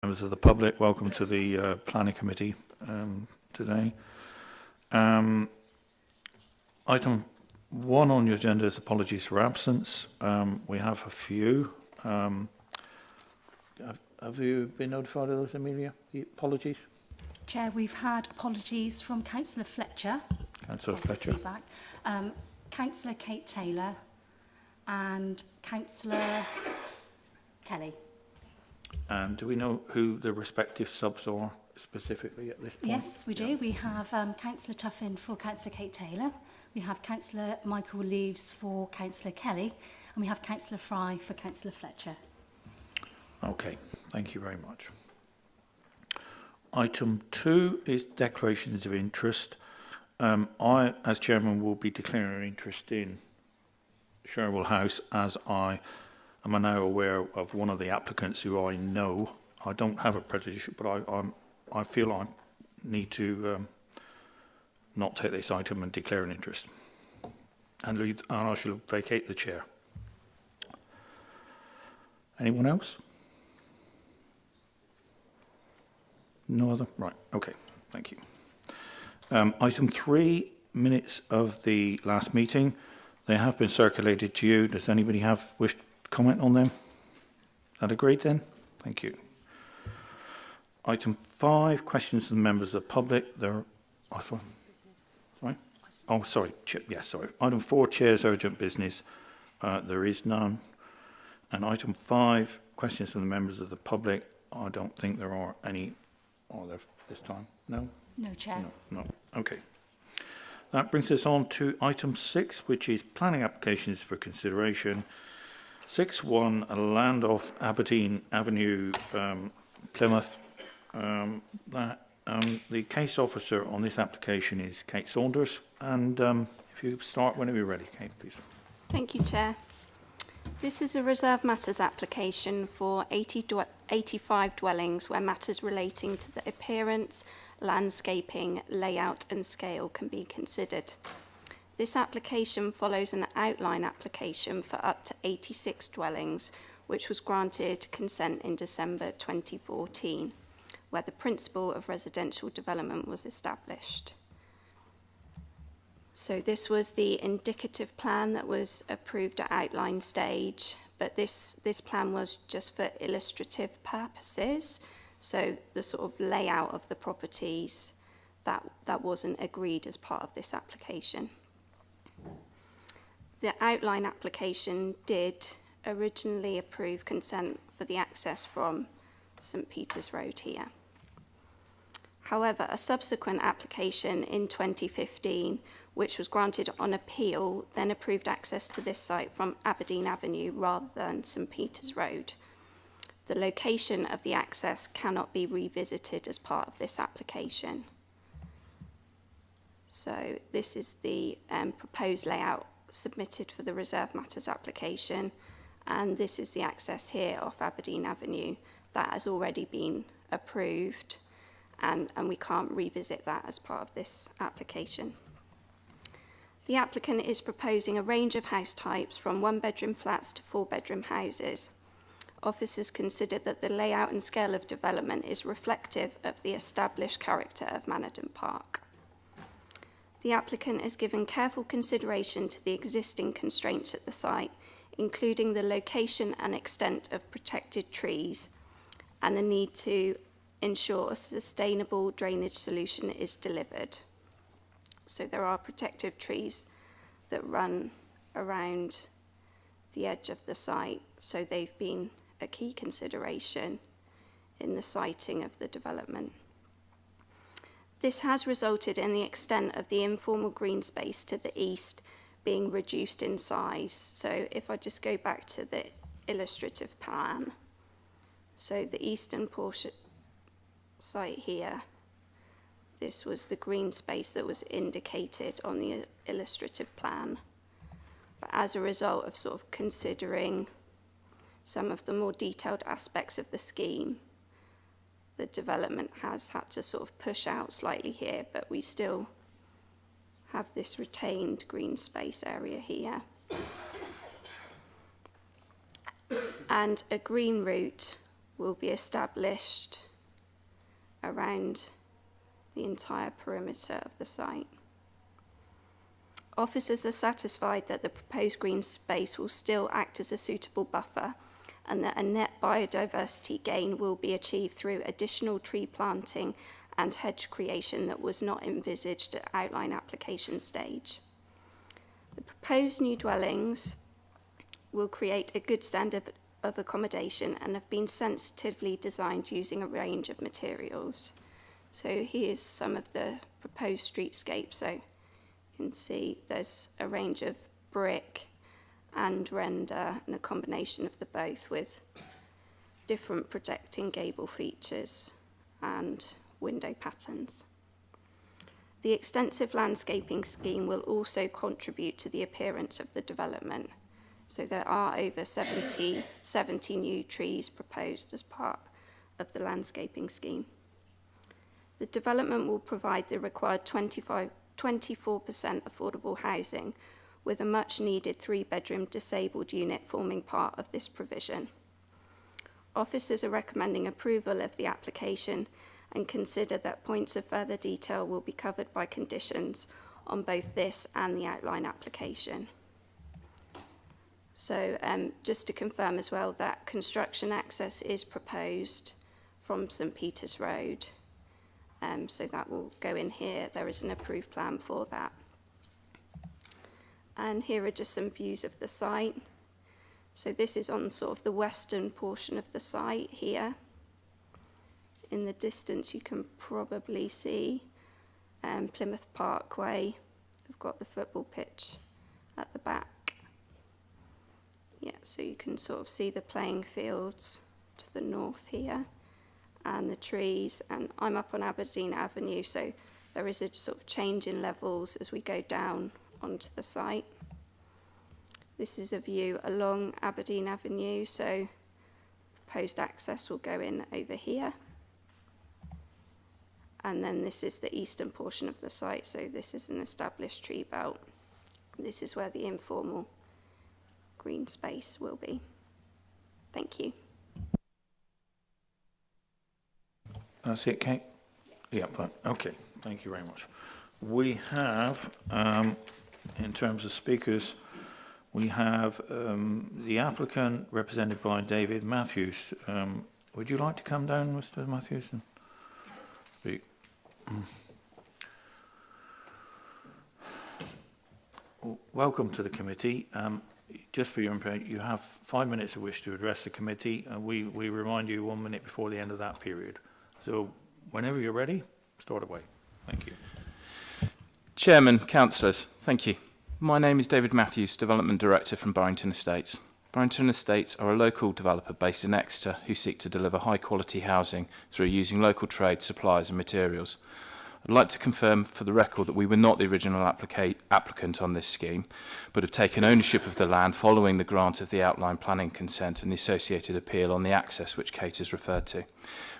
Members of the public, welcome to the Planning Committee today. Item 1 on your agenda is apologies for absence. We have a few. Have you been notified of those, Amelia? The apologies? Chair, we've had apologies from Councillor Fletcher. Councillor Fletcher. Councillor Kate Taylor and Councillor Kelly. And do we know who the respective subs are specifically at this point? Yes, we do. We have Councillor Tuffin for Councillor Kate Taylor. We have Councillor Michael Leaves for Councillor Kelly. And we have Councillor Fry for Councillor Fletcher. Okay, thank you very much. Item 2 is declarations of interest. I, as chairman, will be declaring an interest in Sherwell House, as I am now aware of one of the applicants who I know. I don't have a prejudice, but I feel I need to not take this item and declare an interest, and I shall vacate the chair. Anyone else? No other? Right, okay, thank you. Item 3, minutes of the last meeting. They have been circulated to you. Does anybody wish to comment on them? Is that agreed then? Thank you. Item 5, questions from members of the public. Sorry? Oh, sorry. Yes, sorry. Item 4, chair's urgent business. There is none. And item 5, questions from the members of the public. I don't think there are any. Are there this time? No? No, Chair. No. Okay. That brings us on to item 6, which is planning applications for consideration. 6.1, land off Aberdeen Avenue, Plymouth. The case officer on this application is Kate Saunders. And if you start whenever you're ready, Kate, please. Thank you, Chair. This is a reserve matters application for 85 dwellings where matters relating to the appearance, landscaping, layout and scale can be considered. This application follows an outline application for up to 86 dwellings, which was granted consent in December 2014, where the principle of residential development was established. So this was the indicative plan that was approved at outline stage, but this plan was just for illustrative purposes. So the sort of layout of the properties, that wasn't agreed as part of this application. The outline application did originally approve consent for the access from St Peter's Road here. However, a subsequent application in 2015, which was granted on appeal, then approved access to this site from Aberdeen Avenue rather than St Peter's Road. The location of the access cannot be revisited as part of this application. So this is the proposed layout submitted for the reserve matters application, and this is the access here off Aberdeen Avenue that has already been approved, and we can't revisit that as part of this application. The applicant is proposing a range of house types from 1-bedroom flats to 4-bedroom houses. Officers consider that the layout and scale of development is reflective of the established character of Manadon Park. The applicant has given careful consideration to the existing constraints at the site, including the location and extent of protected trees and the need to ensure a sustainable drainage solution is delivered. So there are protective trees that run around the edge of the site, so they've been a key consideration in the siting of the development. This has resulted in the extent of the informal green space to the east being reduced in size. So if I just go back to the illustrative plan, so the eastern portion site here, this was the green space that was indicated on the illustrative plan. But as a result of sort of considering some of the more detailed aspects of the scheme, the development has had to sort of push out slightly here, but we still have this retained green space area here. And a green route will be established around the entire perimeter of the site. Officers are satisfied that the proposed green space will still act as a suitable buffer and that a net biodiversity gain will be achieved through additional tree planting and hedge creation that was not envisaged at outline application stage. The proposed new dwellings will create a good standard of accommodation and have been sensitively designed using a range of materials. So here's some of the proposed streetscape. So you can see there's a range of brick and render and a combination of the both with different protecting gable features and window patterns. The extensive landscaping scheme will also contribute to the appearance of the development. So there are over 70 new trees proposed as part of the landscaping scheme. The development will provide the required 24% affordable housing, with a much needed 3-bedroom disabled unit forming part of this provision. Officers are recommending approval of the application and consider that points of further detail will be covered by conditions on both this and the outline application. So just to confirm as well that construction access is proposed from St Peter's Road. So that will go in here. There is an approved plan for that. And here are just some views of the site. So this is on sort of the western portion of the site here. In the distance you can probably see Plymouth Parkway. We've got the football pitch at the back. Yeah, so you can sort of see the playing fields to the north here and the trees. And I'm up on Aberdeen Avenue, so there is a sort of change in levels as we go down onto the site. This is a view along Aberdeen Avenue, so proposed access will go in over here. And then this is the eastern portion of the site, so this is an established tree belt. This is where the informal green space will be. Thank you. That's it, Kate? Yeah, fine. Okay, thank you very much. We have, in terms of speakers, we have the applicant represented by David Matthews. Would you like to come down, Mr. Matthews, and speak? Welcome to the committee. Just for your information, you have 5 minutes of which to address the committee. We remind you 1 minute before the end of that period. So whenever you're ready, start away. Thank you. Chairman, councillors, thank you. My name is David Matthews, Development Director from Barrington Estates. Barrington Estates are a local developer based in Exeter who seek to deliver high quality housing through using local trade, supplies and materials. I'd like to confirm for the record that we were not the original applicant on this scheme, but have taken ownership of the land following the grant of the outline planning consent and the associated appeal on the access which Kate has referred to.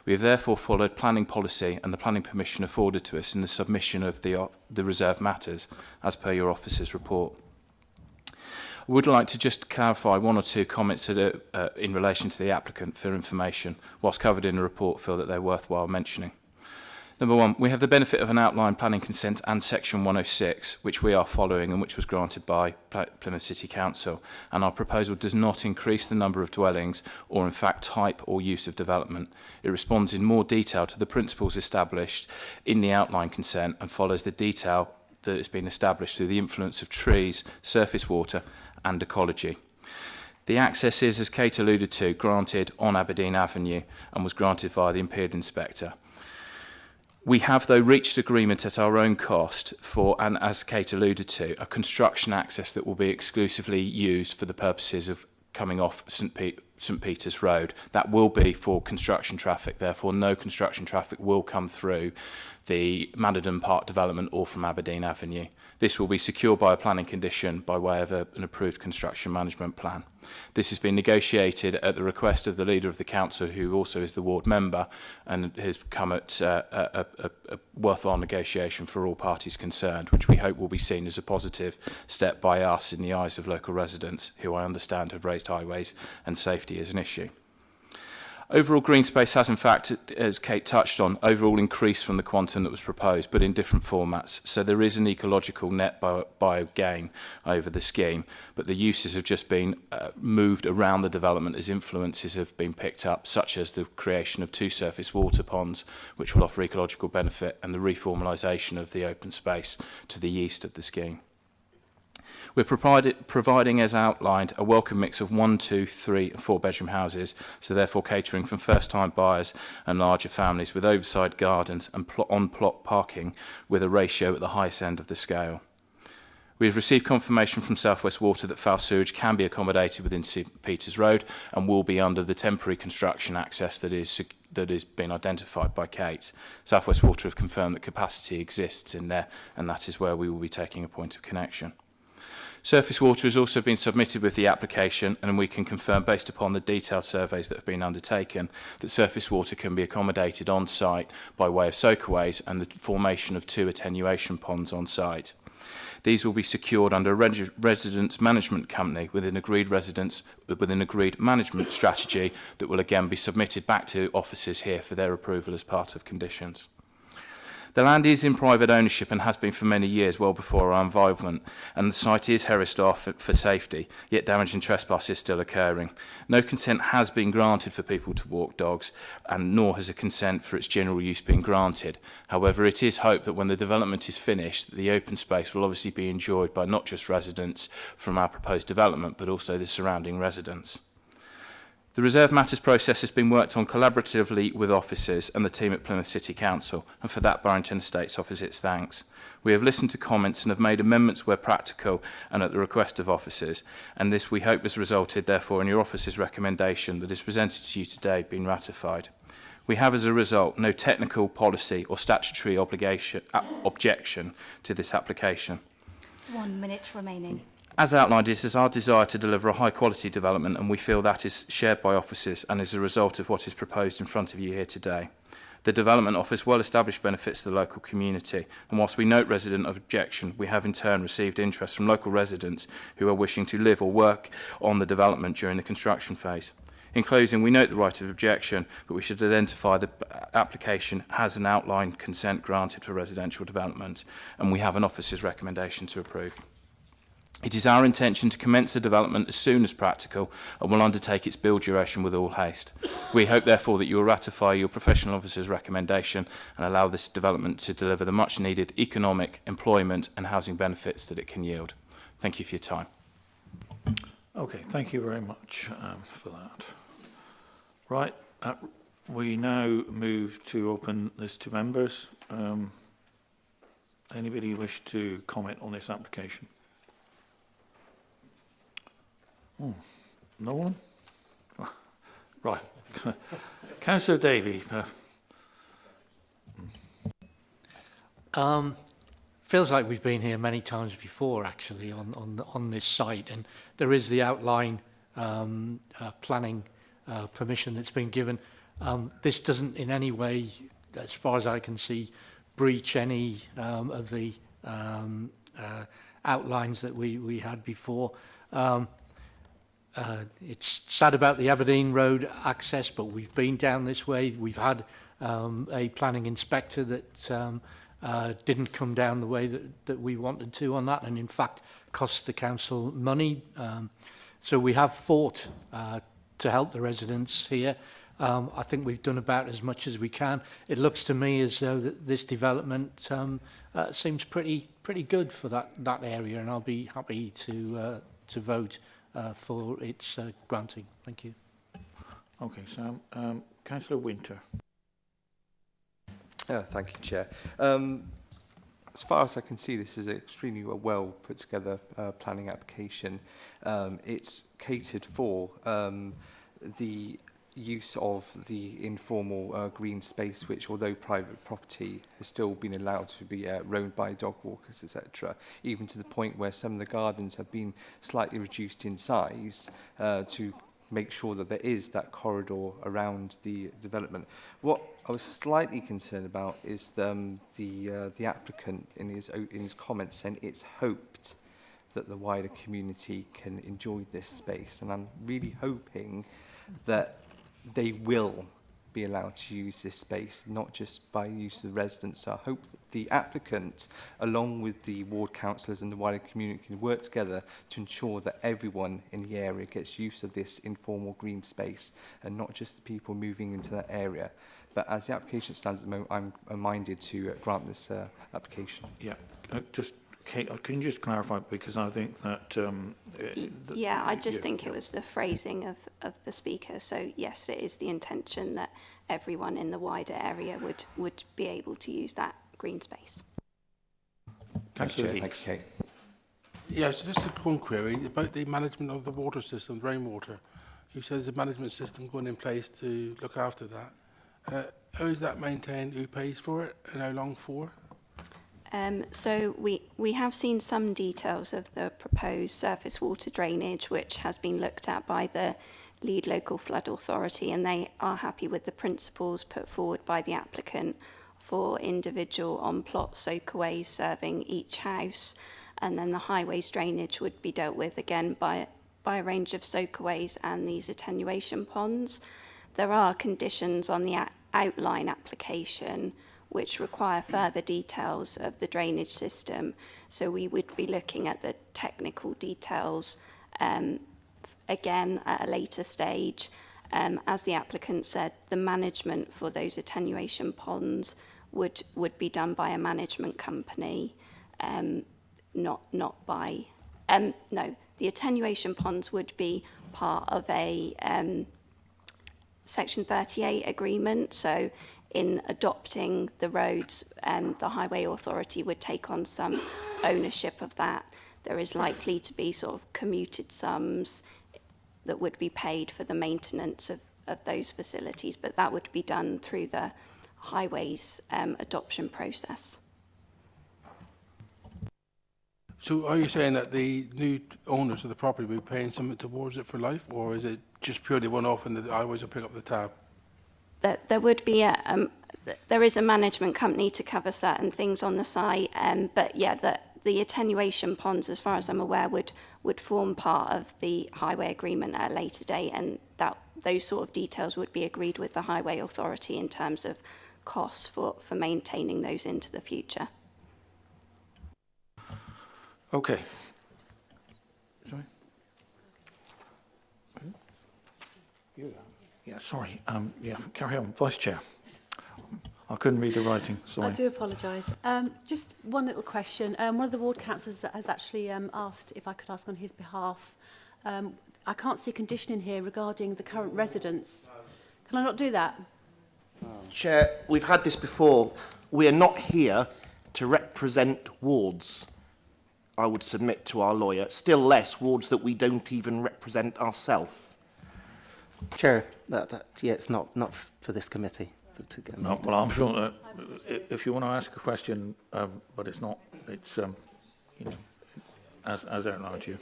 We have therefore followed planning policy and the planning permission afforded to us in the submission of the reserve matters as per your officer's report. I would like to just clarify 1 or 2 comments that are, in relation to the applicant for information, whilst covered in the report, feel that they're worthwhile mentioning. Number 1, we have the benefit of an outline planning consent and section 106, which we are following and which was granted by Plymouth City Council, and our proposal does not increase the number of dwellings or in fact type or use of development. It responds in more detail to the principles established in the outline consent and follows the detail that has been established through the influence of trees, surface water and ecology. The access is, as Kate alluded to, granted on Aberdeen Avenue and was granted via the impaired inspector. We have, though, reached agreement at our own cost for, and as Kate alluded to, a construction access that will be exclusively used for the purposes of coming off St Peter's Road. That will be for construction traffic, therefore no construction traffic will come through the Manadon Park development or from Aberdeen Avenue. This will be secured by a planning condition by way of an approved construction management plan. This has been negotiated at the request of the leader of the council, who also is the ward member, and has come at a worthwhile negotiation for all parties concerned, which we hope will be seen as a positive step by us in the eyes of local residents, who I understand have raised highways and safety as an issue. Overall green space has in fact, as Kate touched on, overall increased from the quantum that was proposed, but in different formats. So there is an ecological net bio gain over the scheme, but the uses have just been moved around the development as influences have been picked up, such as the creation of 2 surface water ponds, which will offer ecological benefit, and the reformalisation of the open space to the east of the scheme. We're providing, as outlined, a welcome mix of 1, 2, 3 and 4 bedroom houses, so therefore catering from first-time buyers and larger families with oversized gardens and on-plot parking with a ratio at the highest end of the scale. We have received confirmation from South West Water that foul sewage can be accommodated within St Peters Road and will be under the temporary construction access that is being identified by Kate. South West Water have confirmed that capacity exists in there, and that is where we will be taking a point of connection. Surface water has also been submitted with the application, and we can confirm, based upon the detailed surveys that have been undertaken, that surface water can be accommodated on site by way of soakaways and the formation of 2 attenuation ponds on site. These will be secured under a residence management company with an agreed management strategy that will again be submitted back to officers here for their approval as part of conditions. The land is in private ownership and has been for many years, well before our involvement, and the site is harassed off for safety, yet damage and trespass is still occurring. No consent has been granted for people to walk dogs, and nor has a consent for its general use been granted. However, it is hoped that when the development is finished, the open space will obviously be enjoyed by not just residents from our proposed development, but also the surrounding residents. The Reserve Matters process has been worked on collaboratively with officers and the team at Plymouth City Council, and for that Barrington Estates offers its thanks. We have listened to comments and have made amendments where practical and at the request of officers, and this we hope has resulted therefore in your officer's recommendation that is presented to you today being ratified. We have as a result no technical, policy or statutory objection to this application. 1 minute remaining. As outlined, it is our desire to deliver a high-quality development, and we feel that is shared by officers and is a result of what is proposed in front of you here today. The development offers well-established benefits to the local community, and whilst we note resident objection, we have in turn received interest from local residents who are wishing to live or work on the development during the construction phase. In closing, we note the right of objection, but we should identify the application has an outlined consent granted for residential development, and we have an officer's recommendation to approve. It is our intention to commence the development as soon as practical and will undertake its build duration with all haste. We hope, therefore, that you will ratify your professional officer's recommendation and allow this development to deliver the much-needed economic, employment and housing benefits that it can yield. Thank you for your time. Okay, thank you very much for that. Right, we now move to open this to members. Anybody wish to comment on this application? No one? Right. Councillor Davey. Feels like we've been here many times before, actually, on this site, and there is the outline planning permission that's been given. This doesn't in any way, as far as I can see, breach any of the outlines that we had before. It's sad about the Aberdeen Road access, but we've been down this way. We've had a planning inspector that didn't come down the way that we wanted to on that, and in fact cost the council money. So we have fought to help the residents here. I think we've done about as much as we can. It looks to me as though that this development seems pretty good for that area, and I'll be happy to vote for its granting. Thank you. Okay, Sam. Councillor Winter. Thank you, Chair. As far as I can see, this is an extremely well put together planning application. It's catered for the use of the informal green space, which, although private property, has still been allowed to be roamed by dog walkers, etc., even to the point where some of the gardens have been slightly reduced in size to make sure that there is that corridor around the development. What I was slightly concerned about is the applicant in his comments saying it's hoped that the wider community can enjoy this space, and I'm really hoping that they will be allowed to use this space, not just by use of the residents. So I hope the applicant, along with the ward councillors and the wider community, can work together to ensure that everyone in the area gets use of this informal green space, and not just the people moving into that area. But as the application stands at the moment, I'm minded to grant this application. Yeah, just Kate, can you just clarify, because I think that... Yeah, I just think it was the phrasing of the speaker. So yes, it is the intention that everyone in the wider area would be able to use that green space. Councillor Lee. Thank you, Kate. Yes, just a one query about the management of the water system, the rainwater. You said there's a management system going in place to look after that. How is that maintained? Who pays for it and how long for? So we have seen some details of the proposed surface water drainage, which has been looked at by the lead local flood authority, and they are happy with the principles put forward by the applicant for individual on-plot soakaways serving each house, and then the highways drainage would be dealt with again by a range of soakaways and these attenuation ponds. There are conditions on the outline application which require further details of the drainage system. So we would be looking at the technical details again at a later stage. As the applicant said, the management for those attenuation ponds would be done by a management company, not by... no, the attenuation ponds would be part of a Section 38 agreement. So in adopting the roads, the Highway Authority would take on some ownership of that. There is likely to be sort of commuted sums that would be paid for the maintenance of those facilities, but that would be done through the Highways adoption process. So are you saying that the new owners of the property will be paying something towards it for life, or is it just purely one-off and the highways will pick up the tab? There would be there is a management company to cover certain things on the site, but yeah, the attenuation ponds, as far as I'm aware, would form part of the highway agreement at a later date, and those sort of details would be agreed with the Highway Authority in terms of costs for maintaining those into the future. Okay. Sorry? You? Yeah, sorry. Yeah, carry on. Vice Chair. I couldn't read the writing, sorry. I do apologise. Just one little question. One of the ward councillors has actually asked if I could ask on his behalf. I can't see a condition in here regarding the current residents. Can I not do that? Chair, we've had this before. We are not here to represent wards, I would submit to our lawyer, still less wards that we don't even represent ourselves. Chair, yeah, it's not for this committee. No, well, I'm sure that if you want to ask a question, but it's not, it's, you know, as outlined to you.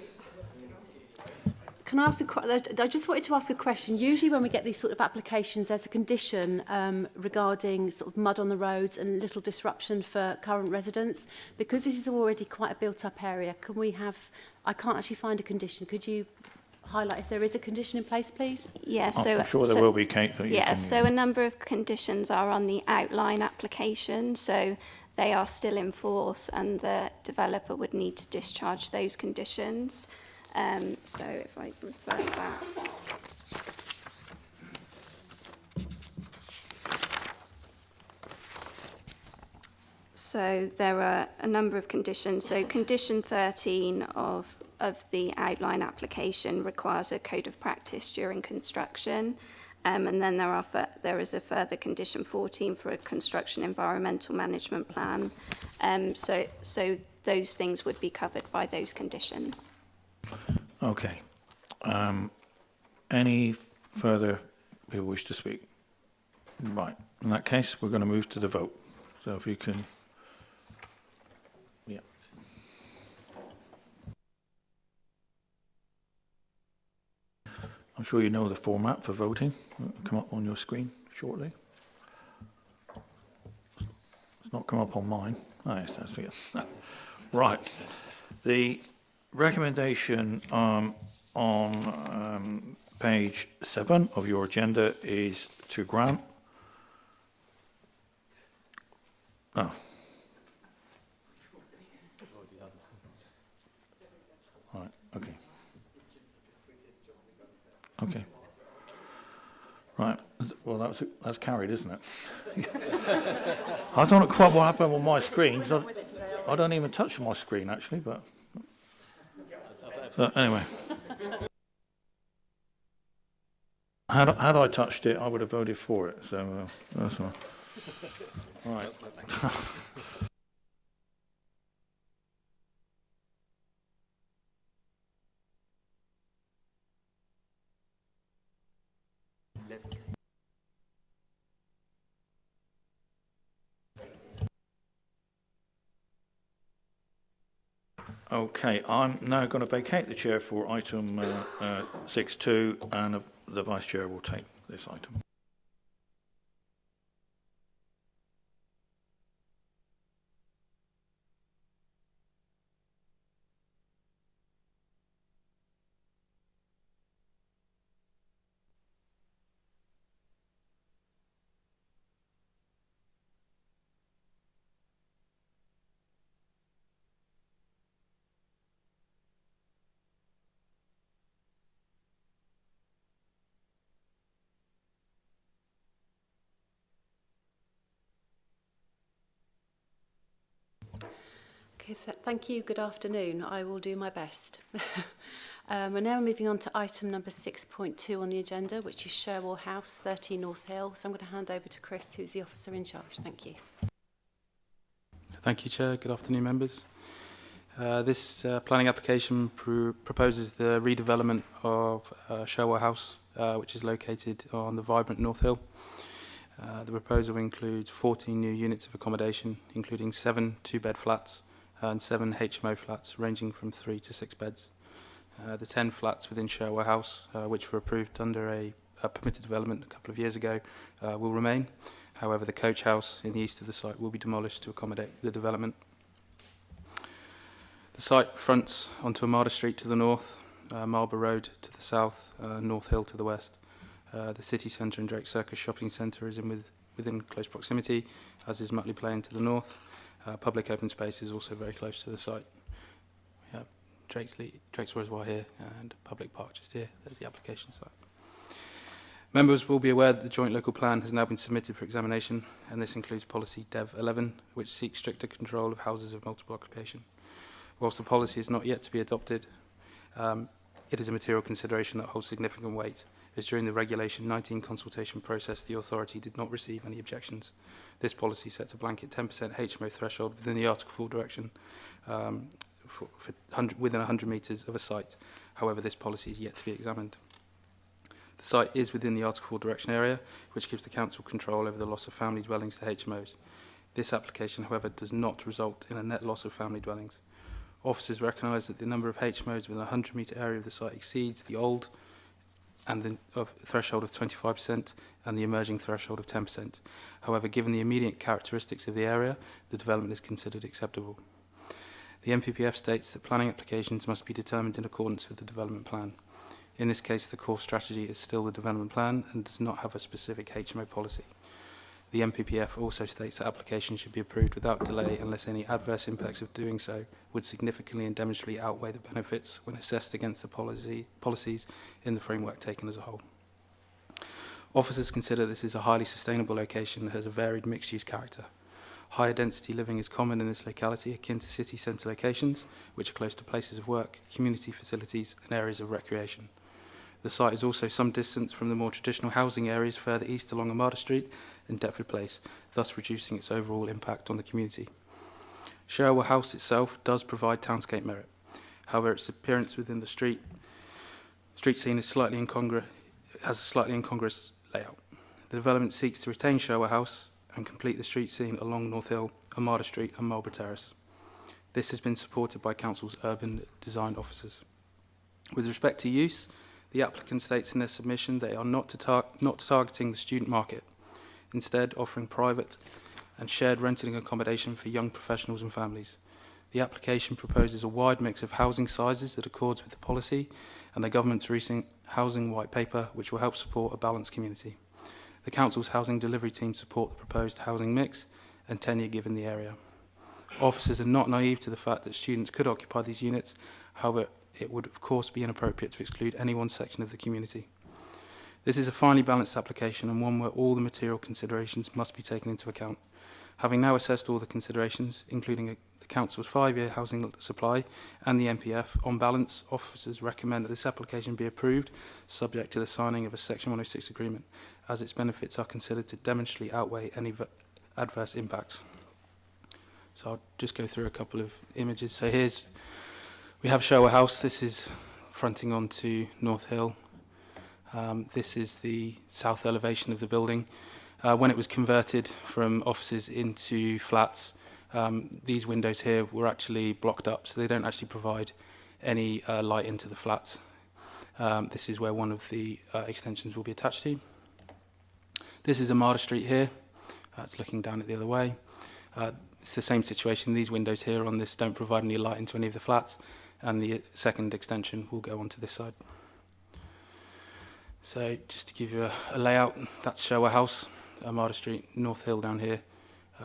Can I ask I just wanted to ask a question. Usually when we get these sort of applications, there's a condition regarding sort of mud on the roads and little disruption for current residents. Because this is already quite a built-up area, can we have... I can't actually find a condition. Could you highlight if there is a condition in place, please? Yeah, so... I'm sure there will be, Kate. Yeah, so a number of conditions are on the outline application, so they are still in force and the developer would need to discharge those conditions. So if I refer back. So there are a number of conditions. So condition 13 of the outline application requires a code of practice during construction. And then there is a further condition 14 for a construction environmental management plan. So those things would be covered by those conditions. Okay. Any further people wish to speak? Right. In that case, we're going to move to the vote. So if you can... Yeah. I'm sure you know the format for voting. It'll come up on your screen shortly. It's not come up on mine. Oh, yes, that's it. Right. The recommendation on page 7 of your agenda is to grant. Oh. Right, okay. Okay. Right, well, that's carried, isn't it? I don't know quite what happened on my screen, 'cause I don't even touch my screen, actually, but anyway. Had I touched it, I would have voted for it, so that's all. Right. Okay, I'm now going to vacate the chair for item 6.2, and the vice chair will take this item. Okay, thank you. Good afternoon. I will do my best. We're now moving on to item number 6.2 on the agenda, which is Sherwell House, 30 North Hill. So I'm going to hand over to Chris, who's the officer in charge. Thank you. Thank you, Chair. Good afternoon, members. This planning application proposes the redevelopment of Sherwell House, which is located on the vibrant North Hill. The proposal includes 14 new units of accommodation, including 7 two-bed flats and 7 HMO flats, ranging from 3 to 6 beds. The 10 flats within Sherwell House, which were approved under a permitted development a couple of years ago, will remain. However, the coach house in the east of the site will be demolished to accommodate the development. The site fronts onto Armada Street to the north, Marlborough Road to the south, North Hill to the west. The city centre and Drake Circus shopping centre is within close proximity, as is Mutley Plain to the north. Public open space is also very close to the site. We have Drake's Reservoir here and Public Park just here. There's the application site. Members will be aware that the joint local plan has now been submitted for examination, and this includes policy Dev 11, which seeks stricter control of houses of multiple occupation. Whilst the policy is not yet to be adopted, it is a material consideration that holds significant weight, as during the Regulation 19 consultation process, the authority did not receive any objections. This policy sets a blanket 10% HMO threshold within the Article 4 direction within 100 metres of a site. However, this policy is yet to be examined. The site is within the Article 4 direction area, which gives the council control over the loss of family dwellings to HMOs. This application, however, does not result in a net loss of family dwellings. Officers recognise that the number of HMOs within a 100-metre area of the site exceeds the old and the threshold of 25% and the emerging threshold of 10%. However, given the immediate characteristics of the area, the development is considered acceptable. The NPPF states that planning applications must be determined in accordance with the development plan. In this case, the core strategy is still the development plan and does not have a specific HMO policy. The NPPF also states that applications should be approved without delay unless any adverse impacts of doing so would significantly and demonstrably outweigh the benefits when assessed against the policies in the framework taken as a whole. Officers consider this is a highly sustainable location that has a varied mixed-use character. Higher density living is common in this locality, akin to city centre locations, which are close to places of work, community facilities and areas of recreation. The site is also some distance from the more traditional housing areas further east along Armada Street and Deptford Place, thus reducing its overall impact on the community. Sherwell House itself does provide townscape merit. However, its appearance within the street scene is has a slightly incongruous layout. The development seeks to retain Sherwell House and complete the street scene along North Hill, Armada Street and Marlborough Terrace. This has been supported by Council's urban design officers. With respect to use, the applicant states in their submission they are not targeting the student market, instead offering private and shared renting accommodation for young professionals and families. The application proposes a wide mix of housing sizes that accords with the policy and the government's recent housing white paper, which will help support a balanced community. The council's housing delivery team support the proposed housing mix and tenure given the area. Officers are not naive to the fact that students could occupy these units. However, it would of course be inappropriate to exclude any one section of the community. This is a finely balanced application and one where all the material considerations must be taken into account. Having now assessed all the considerations, including the Council's 5-year housing supply and the MPF, on balance, officers recommend that this application be approved, subject to the signing of a Section 106 agreement, as its benefits are considered to demonstrably outweigh any adverse impacts. So I'll just go through a couple of images. So we have Shower House. This is fronting onto North Hill. This is the south elevation of the building. When it was converted from offices into flats, these windows here were actually blocked up, so they don't actually provide any light into the flats. This is where one of the extensions will be attached to. This is Armada Street here. It's looking down it the other way. It's the same situation. These windows here on this don't provide any light into any of the flats, and the second extension will go onto this side. So just to give you a layout, that's Shower House, Armada Street, North Hill down here,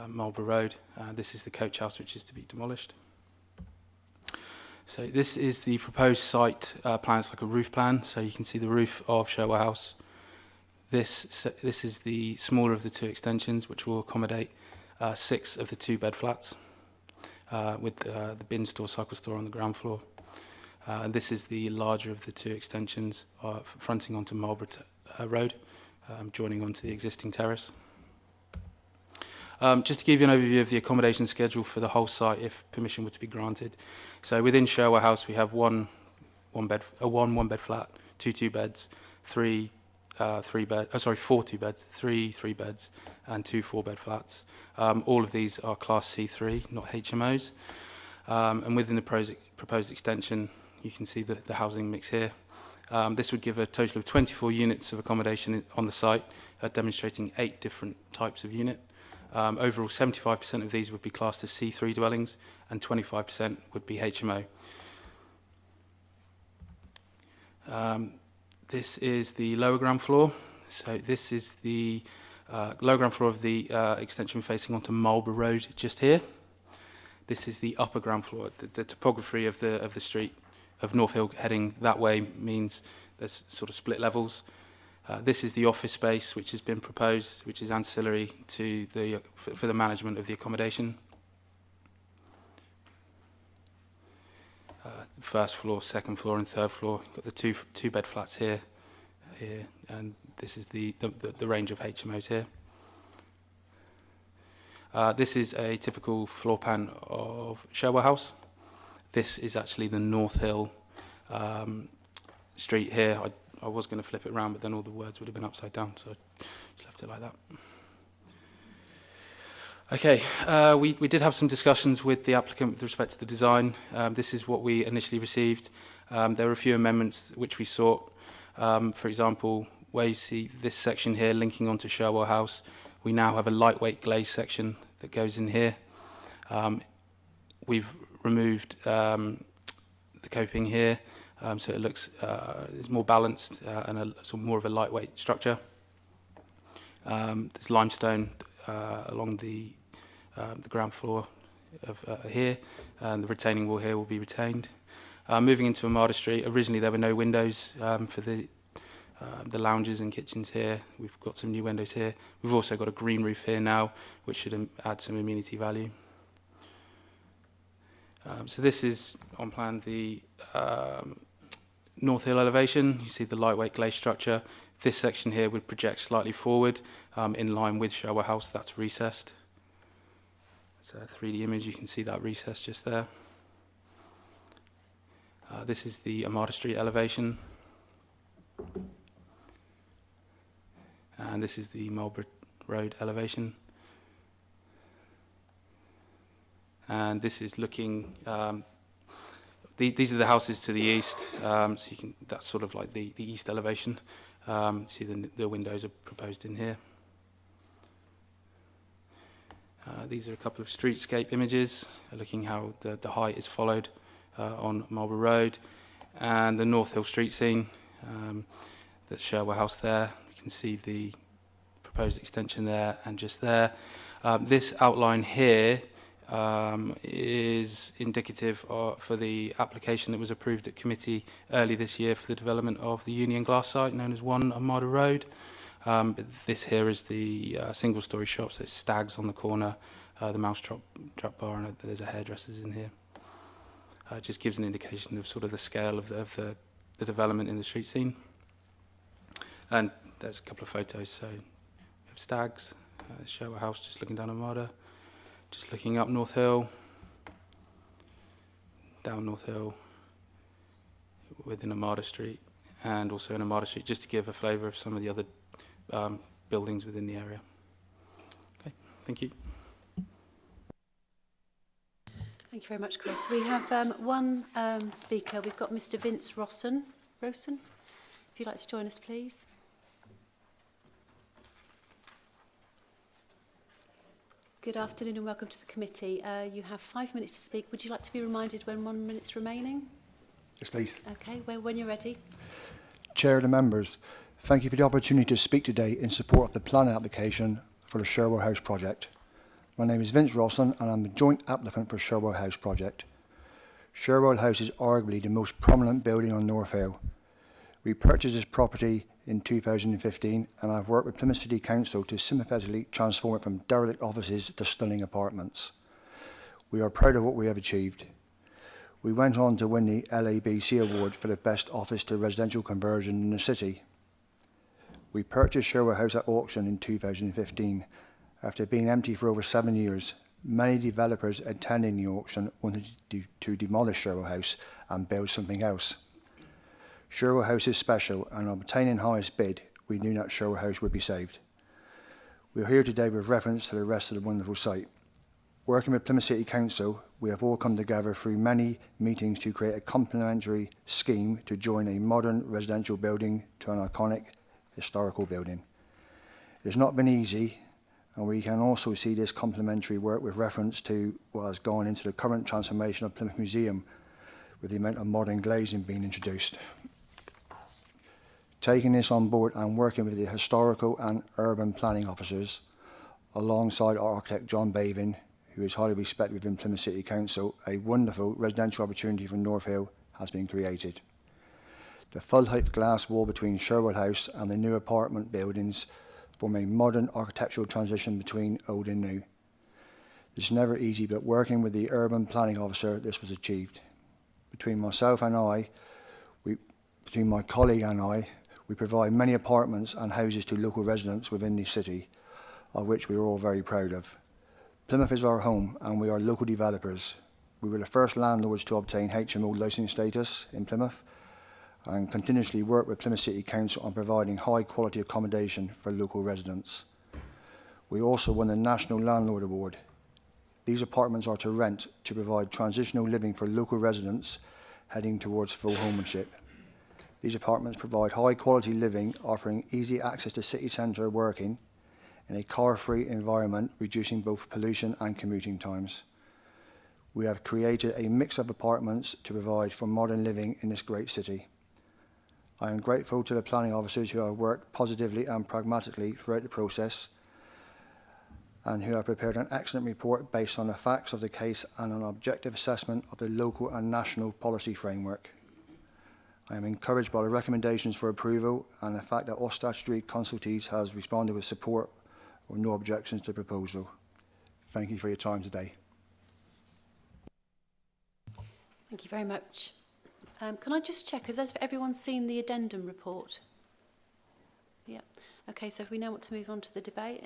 Marlborough Road. This is the coach house which is to be demolished. So this is the proposed site plan. It's like a roof plan, so you can see the roof of Shower House. This is the smaller of the two extensions, which will accommodate 6 of the 2-bed flats with the bin store, cycle store on the ground floor. And this is the larger of the 2 extensions fronting onto Marlborough Road, joining onto the existing terrace. Just to give you an overview of the accommodation schedule for the whole site, if permission were to be granted. So within Shower House, we have one one-bed flat, 2 2-beds, 4 2-beds, 3 3-beds, and 2 4-bed flats. All of these are Class C3, not HMOs. And within the proposed extension, you can see the housing mix here. This would give a total of 24 units of accommodation on the site, demonstrating 8 different types of unit. Overall, 75% of these would be classed as C3 dwellings, and 25% would be HMO. This is the lower ground floor. So this is the lower ground floor of the extension facing onto Marlborough Road, just here. This is the upper ground floor. The topography of the street of North Hill heading that way means there's sort of split levels. This is the office space which has been proposed, which is ancillary to for the management of the accommodation. First floor, second floor, and third floor. You've got the 2-bed flats here, and this is the range of HMOs here. This is a typical floor plan of Shower House. This is actually the North Hill street here. I was going to flip it around, but then all the words would have been upside down, so I just left it like that. Okay, we did have some discussions with the applicant with respect to the design. This is what we initially received. There were a few amendments which we sought. For example, where you see this section here linking onto Shower House, we now have a lightweight glaze section that goes in here. We've removed the coping here, so it looks it's more balanced and sort of more of a lightweight structure. There's limestone along the ground floor of here, and the retaining wall here will be retained. Moving into Armada Street, originally there were no windows for the lounges and kitchens here. We've got some new windows here. We've also got a green roof here now, which should add some amenity value. So this is on plan the North Hill elevation. You see the lightweight glaze structure. This section here would project slightly forward in line with Shower House. That's recessed. It's a 3D image. You can see that recess just there. This is the Armada Street elevation. And this is the Marlborough Road elevation. And this is looking, these are the houses to the east, so you can, that's sort of like the east elevation. See the windows are proposed in here. These are a couple of streetscape images, looking how the height is followed on Marlborough Road. and the North Hill street scene. That's Sherwell House there. You can see the proposed extension there and just there. This outline here is indicative for the application that was approved at committee early this year for the development of the Union Glass site known as 1 Armada Road. But this here is the single-storey shop, so it's Stags on the corner, the Mousetrap bar, and there's a hairdresser's in here. It just gives an indication of sort of the scale of the development in the street scene. And there's a couple of photos, so we have Stags, Sherwell House just looking down Armada, just looking up North Hill, down North Hill, within Armada Street, and also in Armada Street, just to give a flavour of some of the other buildings within the area. Okay, thank you. Thank you very much, Chris. We have one speaker. We've got Mr. Vince Rosson. If you'd like to join us, please. Good afternoon and welcome to the committee. You have 5 minutes to speak. Would you like to be reminded when 1 minute's remaining? Yes, please. Okay, when you're ready. Chair and members, thank you for the opportunity to speak today in support of the planning application for the Sherwell House project. My name is Vince Rosson and I'm a joint applicant for Sherwell House project. Sherwell House is arguably the most prominent building on North Hill. We purchased this property in 2015 and I've worked with Plymouth City Council to sympathetically transform it from derelict offices to stunning apartments. We are proud of what we have achieved. We went on to win the LABC award for the best office to residential conversion in the city. We purchased Sherwell House at auction in 2015. After being empty for over 7 years, many developers attending the auction wanted to demolish Sherwell House and build something else. Sherwell House is special, and on obtaining highest bid, we knew that Sherwell House would be saved. We are here today with reference to the rest of the wonderful site. Working with Plymouth City Council, we have all come together through many meetings to create a complementary scheme to join a modern residential building to an iconic historical building. It has not been easy, and we can also see this complementary work with reference to what has gone into the current transformation of Plymouth Museum, with the amount of modern glazing being introduced. Taking this on board and working with the historical and urban planning officers, alongside our architect John Bavin, who is highly respected within Plymouth City Council, a wonderful residential opportunity for North Hill has been created. The full-height glass wall between Sherwell House and the new apartment buildings form a modern architectural transition between old and new. It's never easy, but working with the urban planning officer, this was achieved. Between myself and I, between my colleague and I, we provide many apartments and houses to local residents within the city, of which we are all very proud of. Plymouth is our home and we are local developers. We were the first landlords to obtain HMO licensing status in Plymouth and continuously work with Plymouth City Council on providing high quality accommodation for local residents. We also won the National Landlord Award. These apartments are to rent to provide transitional living for local residents heading towards full homeownership. These apartments provide high quality living, offering easy access to city centre working in a car-free environment, reducing both pollution and commuting times. We have created a mix of apartments to provide for modern living in this great city. I am grateful to the planning officers who have worked positively and pragmatically throughout the process and who have prepared an excellent report based on the facts of the case and an objective assessment of the local and national policy framework. I am encouraged by the recommendations for approval and the fact that all statutory consultees has responded with support or no objections to the proposal. Thank you for your time today. Thank you very much. Can I just check, has everyone seen the addendum report? Yeah. Okay, so if we now want to move on to the debate.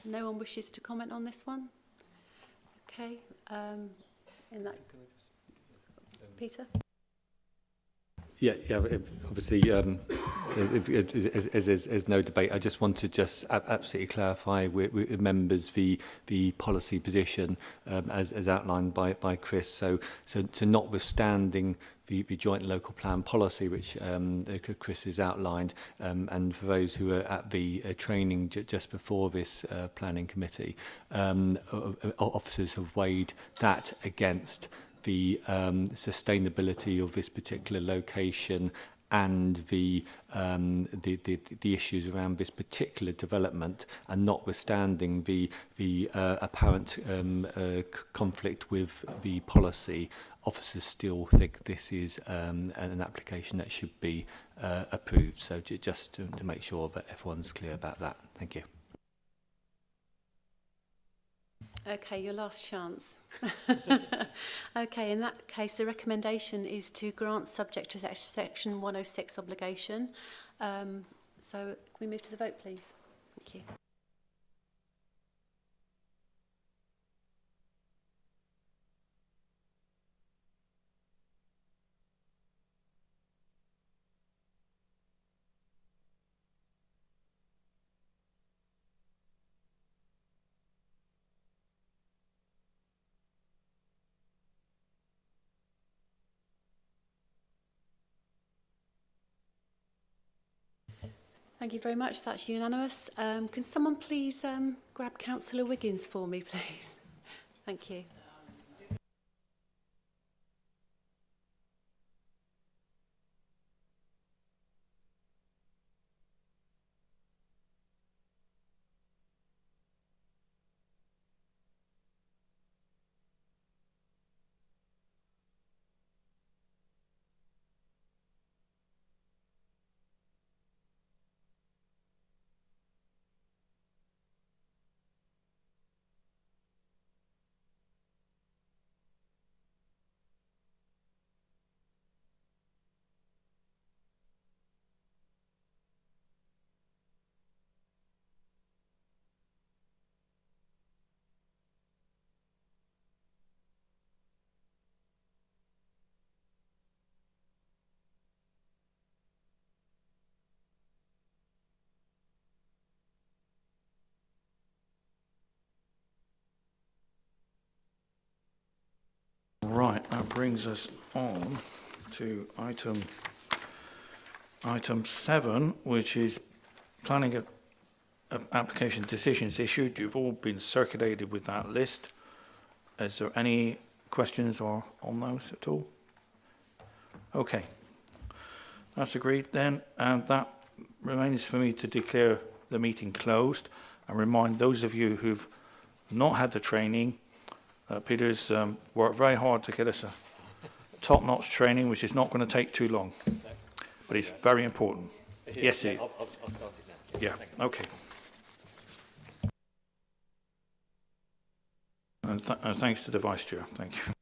No one wishes to comment on this one? Okay. In that, Peter? Obviously, there's no debate. I just want to just absolutely clarify with members the policy position as outlined by Chris. So notwithstanding the joint local plan policy, which Chris has outlined, and for those who are at the training just before this planning committee, officers have weighed that against the sustainability of this particular location and the issues around this particular development, and notwithstanding the apparent conflict with the policy, officers still think this is an application that should be approved. So just to make sure that everyone's clear about that. Thank you. Okay, your last chance. Okay, in that case, the recommendation is to grant subject to Section 106 obligation. So can we move to the vote, please? Thank you. Thank you very much. That's unanimous. Can someone please grab Councillor Wiggins for me, please? Thank you. Right, that brings us on to item 7, which is planning application decisions issued. You've all been circulated with that list. Is there any questions or on those at all? Okay, that's agreed then, and that remains for me to declare the meeting closed and remind those of you who've not had the training. Peter's worked very hard to get us a top-notch training, which is not going to take too long, but it's very important. Yes, it is. I'll start it now. Yeah, okay. And thanks to the Vice Chair. Thank you.